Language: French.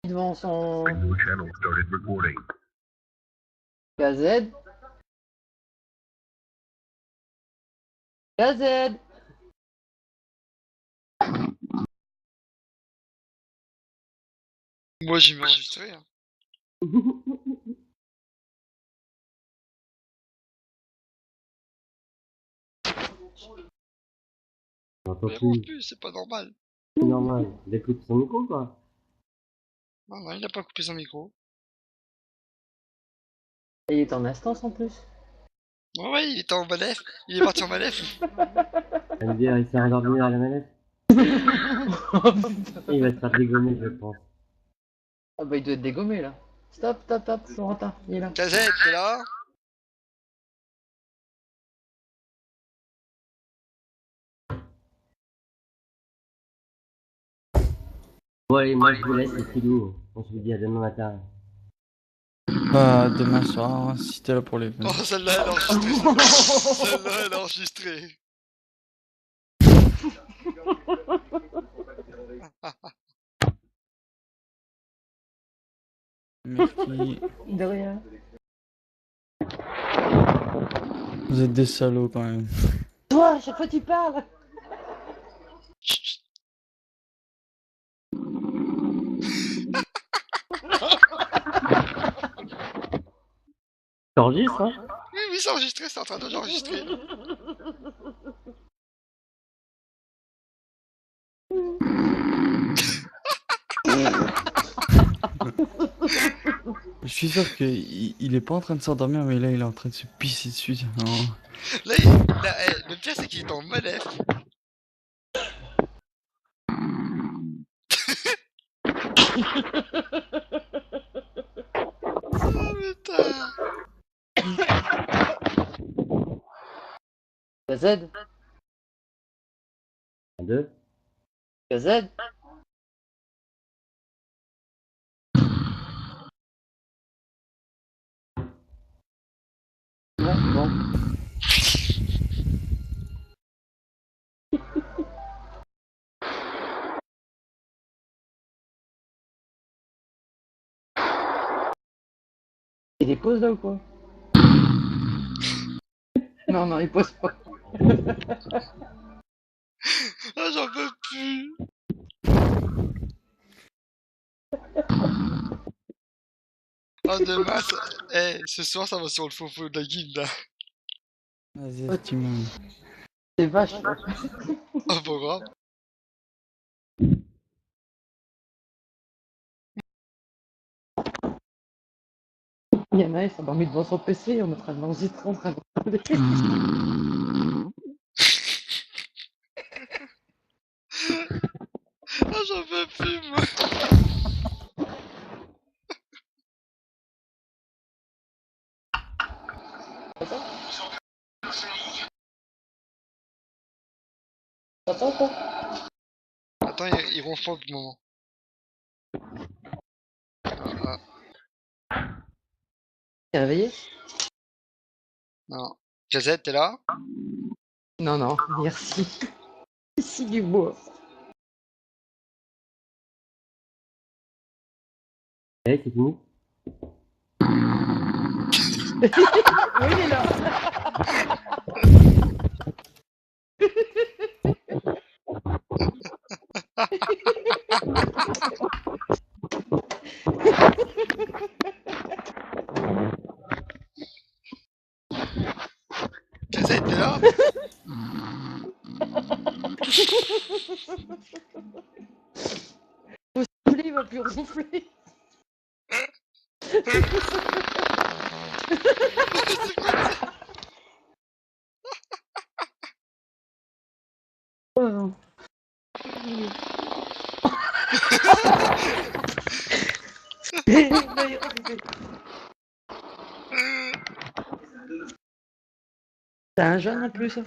devant son Signal channel started recording. KZ. KZ. Moi j'ai mis enregistré. Hein. On entend Mais en plus. plus, c'est pas normal. C'est normal. Il a coupé son micro, quoi. Non, non, il a pas coupé son micro. Et il est en instance en plus. Ouais, il était en manef. Il est parti en manef. Ça veut dire il s'est endormi à la manette. Il va se faire dégommer, je pense. Ah bah il doit être dégommé là. Stop, stop, stop, Florentin, il est là. Kazette, t'es là? Bon allez, moi je vous laisse, c'est Philou. On se dit à demain matin. Bah, demain soir, hein, si t'es là pour les. Oh, celle-là, elle est enregistrée. Celle-là, elle est enregistrée. Merci. De rien. Vous êtes des salauds quand même. Toi, à chaque fois tu parles. Chut. T'enregistres, hein? Oui, oui, c'est enregistré, c'est en train de l'enregistrer. Je suis sûr qu'il est pas en train de s'endormir, mais là il est en train de se pisser dessus. Non. Là, le pire, c'est qu'il est en manef. Oh putain. KZ. 2. KZ. Bon. Il des pauses là ou quoi? Non, non, il pose pas. Ah, j'en peux plus. Ah, demain, ce soir, ça va sur le faux de la guilde, là. Vas-y, Timon. C'est vache. Là. Ah, pas grave. Il y en a, il s'est endormi devant son PC, on est en train de l'enregistrer, en train de parler. Ah, j'en peux plus, moi. T'entends quoi? Attends, il ronfle pas pour le moment. Ah, T'es réveillé? non. Kazette, t'es là? Non, non, merci. Ici du bois. Allez, c'est fini? Oui, il est là. Kazette, t'es là? Faut souffler, il va plus ronfler. C'est quoi ça? Oh. T'as un jeune en plus.